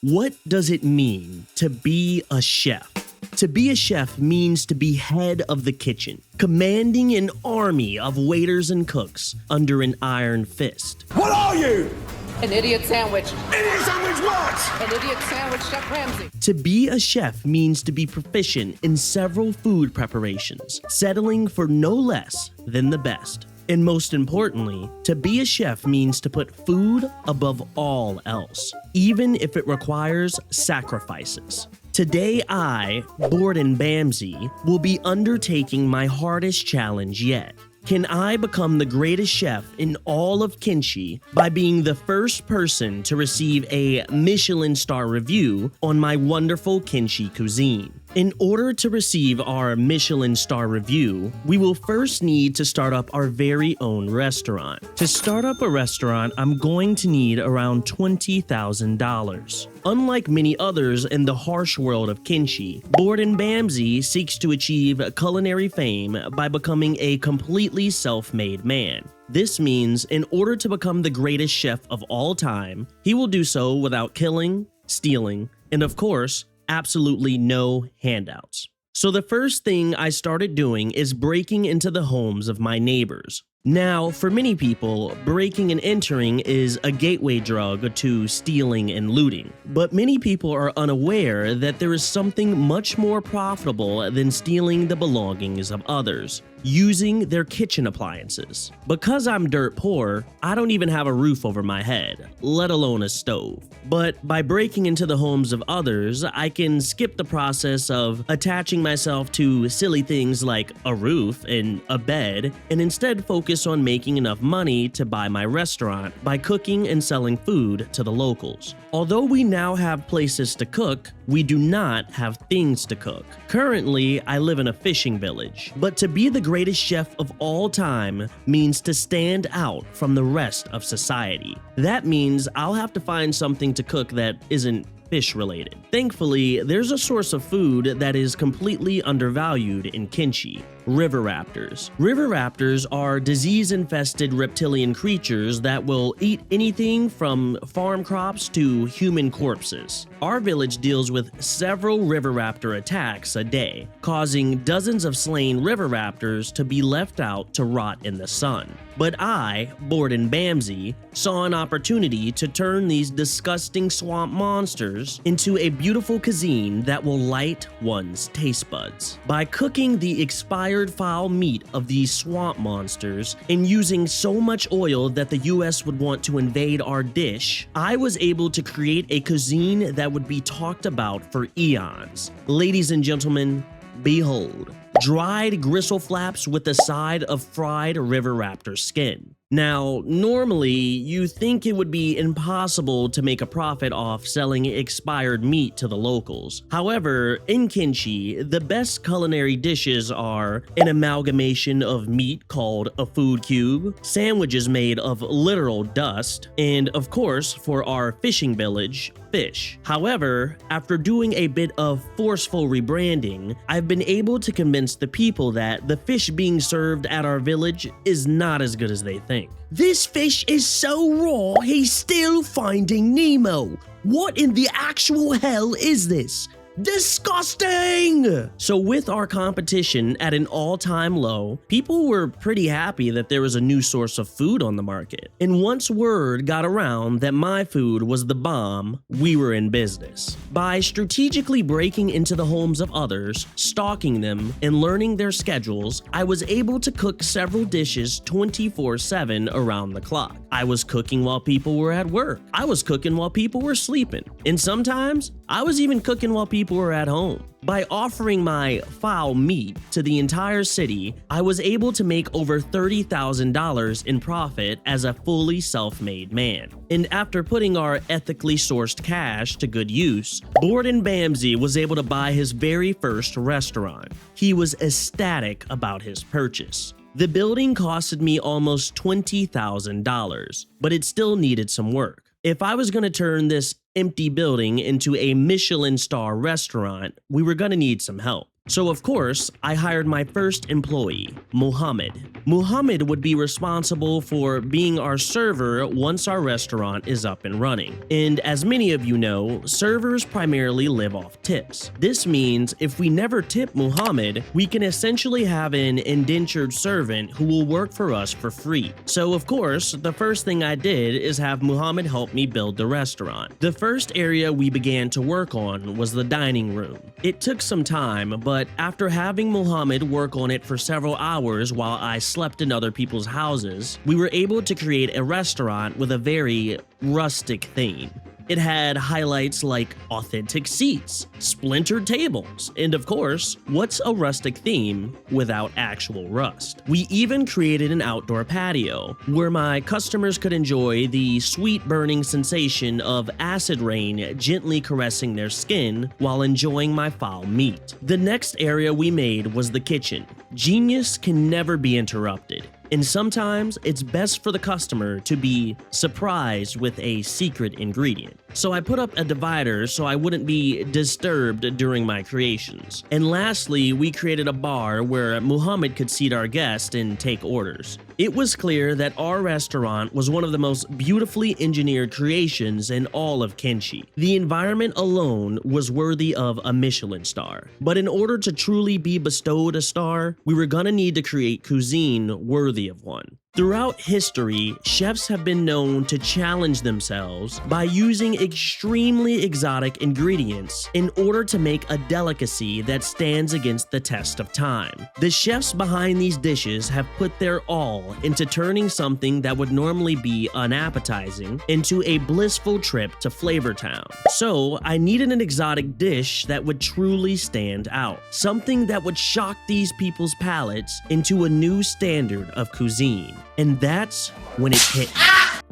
What does it mean to be a chef? To be a chef means to be head of the kitchen, commanding an army of waiters and cooks under an iron fist. What are you? An idiot sandwich. Idiot sandwich what? An idiot sandwich, Chef Ramsay. To be a chef means to be proficient in several food preparations, settling for no less than the best. And most importantly, to be a chef means to put food above all else, even if it requires sacrifices. Today I, Borden Bamsey, will be undertaking my hardest challenge yet. Can I become the greatest chef in all of Kenshi by being the first person to receive a Michelin Star review on my wonderful Kenshi cuisine? In order to receive our Michelin Star review, we will first need to start up our very own restaurant. To start up a restaurant, I'm going to need around $20,000. Unlike many others in the harsh world of Kenshi, Borden Bamsey seeks to achieve culinary fame by becoming a completely self-made man. This means in order to become the greatest chef of all time, he will do so without killing, stealing, and of course, absolutely no handouts. So the first thing I started doing is breaking into the homes of my neighbors. Now, for many people, breaking and entering is a gateway drug to stealing and looting. But many people are unaware that there is something much more profitable than stealing the belongings of others: using their kitchen appliances. Because I'm dirt poor, I don't even have a roof over my head, let alone a stove. But by breaking into the homes of others, I can skip the process of attaching myself to silly things like a roof and a bed, and instead focus on making enough money to buy my restaurant by cooking and selling food to the locals. Although we now have places to cook, we do not have things to cook. Currently, I live in a fishing village, but to be the greatest chef of all time means to stand out from the rest of society. That means I'll have to find something to cook that isn't fish related. Thankfully, there's a source of food that is completely undervalued in Kenshi: river raptors. River raptors are disease-infested reptilian creatures that will eat anything from farm crops to human corpses. Our village deals with several river raptor attacks a day, causing dozens of slain river raptors to be left out to rot in the sun. But I, Borden Bamsey, saw an opportunity to turn these disgusting swamp monsters into a beautiful cuisine that will light one's taste buds. By cooking the expired foul meat of these swamp monsters and using so much oil that the US would want to invade our dish, I was able to create a cuisine that would be talked about for eons. Ladies and gentlemen, behold, dried gristle flaps with a side of fried river raptor skin. Now, normally, you think it would be impossible to make a profit off selling expired meat to the locals. However, in Kenshi, the best culinary dishes are an amalgamation of meat called a food cube, sandwiches made of literal dust, and of course, for our fishing village, fish. However, after doing a bit of forceful rebranding, I've been able to convince the people that the fish being served at our village is not as good as they think. This fish is so raw, he's still finding Nemo. What in the actual hell is this? Disgusting! So with our competition at an all-time low, people were pretty happy that there was a new source of food on the market. And once word got around that my food was the bomb, we were in business. By strategically breaking into the homes of others, stalking them, and learning their schedules, I was able to cook several dishes 24/7 around the clock. I was cooking while people were at work. I was cooking while people were sleeping. And sometimes, I was even cooking while people were at home. By offering my foul meat to the entire city, I was able to make over $30,000 in profit as a fully self-made man. And after putting our ethically sourced cash to good use, Borden Bamsey was able to buy his very first restaurant. He was ecstatic about his purchase. The building costed me almost $20,000, but it still needed some work. If I was going to turn this empty building into a Michelin Star restaurant, we were going to need some help. So of course, I hired my first employee, Muhammad. Muhammad would be responsible for being our server once our restaurant is up and running. And as many of you know, servers primarily live off tips. This means if we never tip Muhammad, we can essentially have an indentured servant who will work for us for free. So of course, the first thing I did is have Muhammad help me build the restaurant. The first area we began to work on was the dining room. It took some time, but after having Muhammad work on it for several hours while I slept in other people's houses, we were able to create a restaurant with a very rustic theme. It had highlights like authentic seats, splintered tables, and of course, what's a rustic theme without actual rust? We even created an outdoor patio where my customers could enjoy the sweet burning sensation of acid rain gently caressing their skin while enjoying my foul meat. The next area we made was the kitchen. Genius can never be interrupted. And sometimes it's best for the customer to be surprised with a secret ingredient. So I put up a divider so I wouldn't be disturbed during my creations. And lastly, we created a bar where Muhammad could seat our guests and take orders. It was clear that our restaurant was one of the most beautifully engineered creations in all of Kenshi. The environment alone was worthy of a Michelin Star. But in order to truly be bestowed a star, we were gonna need to create cuisine worthy of one. Throughout history, chefs have been known to challenge themselves by using extremely exotic ingredients in order to make a delicacy that stands against the test of time. The chefs behind these dishes have put their all into turning something that would normally be unappetizing into a blissful trip to Flavor Town. So I needed an exotic dish that would truly stand out, something that would shock these people's palates into a new standard of cuisine. And that's when it hit me.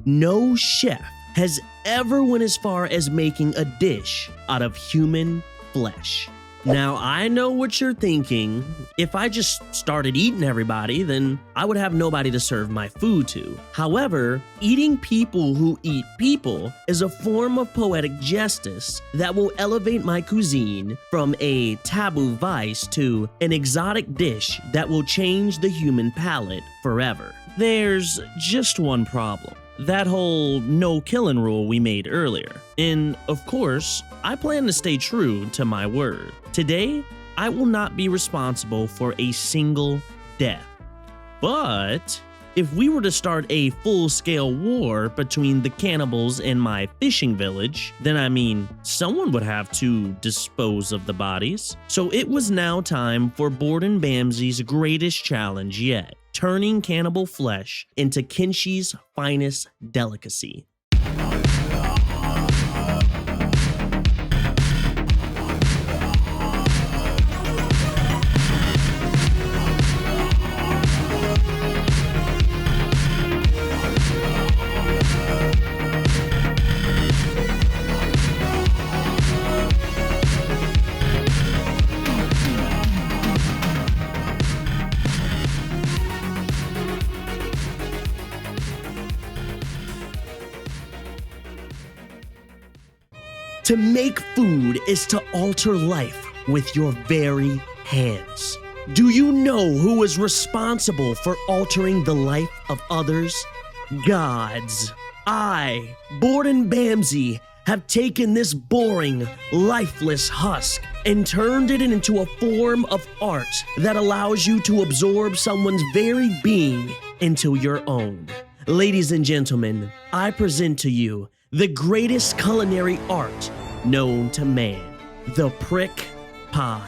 No chef has ever went as far as making a dish out of human flesh. Now, I know what you're thinking. If I just started eating everybody, then I would have nobody to serve my food to. However, eating people who eat people is a form of poetic justice that will elevate my cuisine from a taboo vice to an exotic dish that will change the human palate forever. There's just one problem. That whole no killing rule we made earlier. And of course, I plan to stay true to my word. Today, I will not be responsible for a single death. But if we were to start a full-scale war between the cannibals and my fishing village, then I mean, someone would have to dispose of the bodies. So it was now time for Borden Bamsey's greatest challenge yet, turning cannibal flesh into Kenshi's finest delicacy. To make food is to alter life with your very hands. Do you know who is responsible for altering the life of others? Gods. I, Borden Bamsey, have taken this boring, lifeless husk and turned it into a form of art that allows you to absorb someone's very being into your own. Ladies and gentlemen, I present to you the greatest culinary art known to man, the prick pie.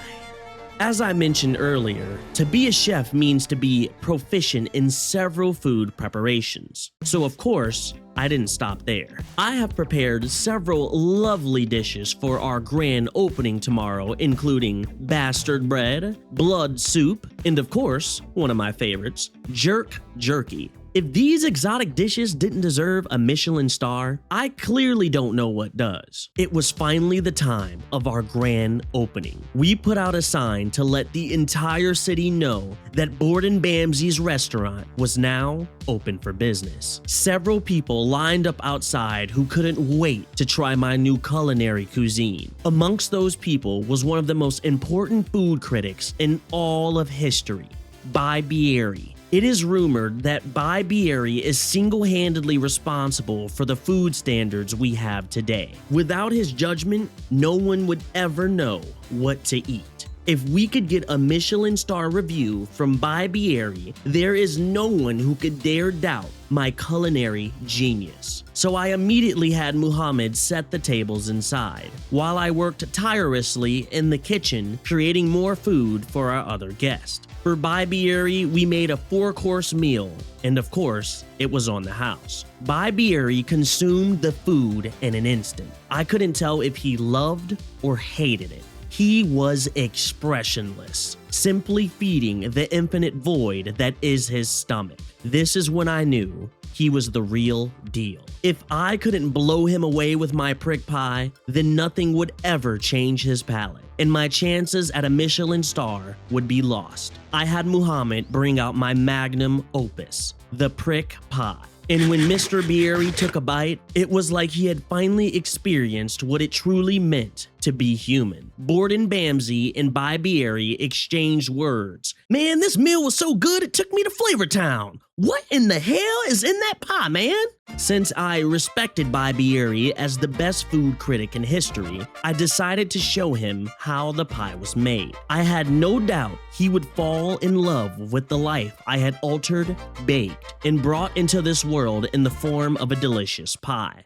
As I mentioned earlier, to be a chef means to be proficient in several food preparations. So of course, I didn't stop there. I have prepared several lovely dishes for our grand opening tomorrow, including bastard bread, blood soup, and of course, one of my favorites, jerk jerky. If these exotic dishes didn't deserve a Michelin star, I clearly don't know what does. It was finally the time of our grand opening. We put out a sign to let the entire city know that Borden Bamsey's restaurant was now open for business. Several people lined up outside who couldn't wait to try my new culinary cuisine. Amongst those people was one of the most important food critics in all of history, Bibieri. It is rumored that Bibieri is single-handedly responsible for the food standards we have today. Without his judgment, no one would ever know what to eat. If we could get a Michelin star review from Bibieri, there is no one who could dare doubt my culinary genius. So I immediately had Muhammad set the tables inside, while I worked tirelessly in the kitchen creating more food for our other guests. For Bibieri, we made a 4-course meal, and of course, it was on the house. Bibieri consumed the food in an instant. I couldn't tell if he loved or hated it. He was expressionless, simply feeding the infinite void that is his stomach. This is when I knew he was the real deal. If I couldn't blow him away with my prick pie, then nothing would ever change his palate, and my chances at a Michelin star would be lost. I had Muhammad bring out my magnum opus, the prick pie. And when Mr. Bieri took a bite, it was like he had finally experienced what it truly meant to be human. Borden Bamsey and Bibieri exchanged words. Man, this meal was so good it took me to Flavor Town. What in the hell is in that pie, man? Since I respected Bibieri as the best food critic in history, I decided to show him how the pie was made. I had no doubt he would fall in love with the life I had altered, baked, and brought into this world in the form of a delicious pie.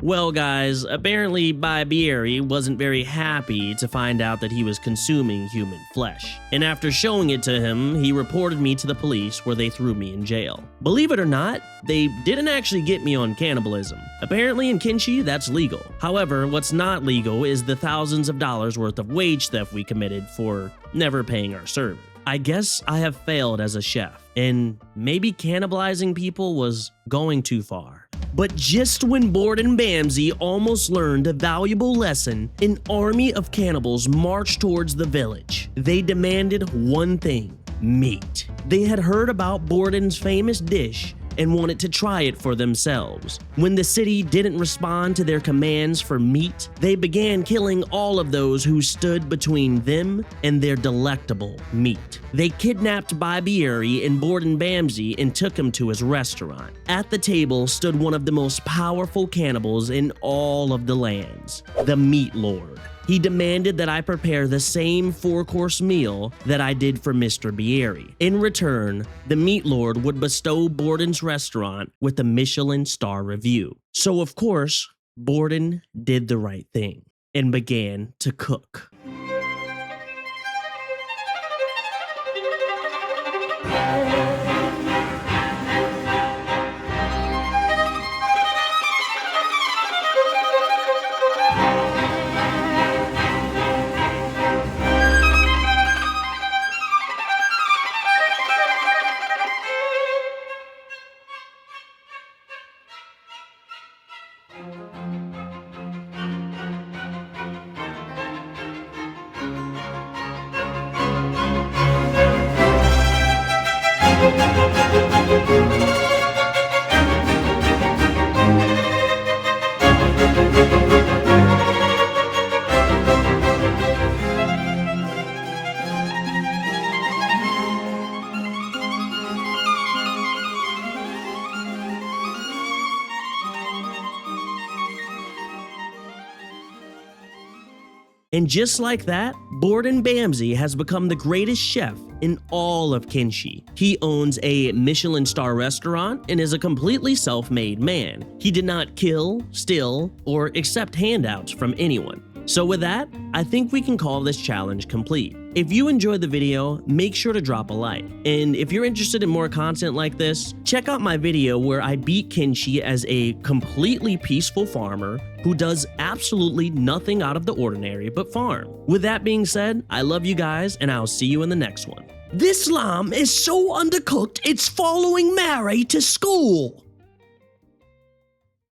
Well guys, apparently Bibieri wasn't very happy to find out that he was consuming human flesh. And after showing it to him, he reported me to the police where they threw me in jail. Believe it or not, they didn't actually get me on cannibalism. Apparently in Kenshi, that's legal. However, what's not legal is the thousands of dollars worth of wage theft we committed for never paying our server. I guess I have failed as a chef, and maybe cannibalizing people was going too far. But just when Borden Bamsey almost learned a valuable lesson, an army of cannibals marched towards the village. They demanded one thing: meat. They had heard about Borden's famous dish and wanted to try it for themselves. When the city didn't respond to their commands for meat, they began killing all of those who stood between them and their delectable meat. They kidnapped Bibieri and Borden Bamsey and took him to his restaurant. At the table stood one of the most powerful cannibals in all of the lands, the Meat Lord. He demanded that I prepare the same 4-course meal that I did for Mr. Bieri. In return, the Meat Lord would bestow Borden's restaurant with a Michelin star review. So of course, Borden did the right thing and began to cook. And just like that, Borden Bamsey has become the greatest chef in all of Kenshi. He owns a Michelin star restaurant and is a completely self-made man. He did not kill, steal, or accept handouts from anyone. So with that, I think we can call this challenge complete. If you enjoyed the video, make sure to drop a like. And if you're interested in more content like this, check out my video where I beat Kenshi as a completely peaceful farmer who does absolutely nothing out of the ordinary but farm. With that being said, I love you guys and I'll see you in the next one. This lamb is so undercooked it's following Mary to school.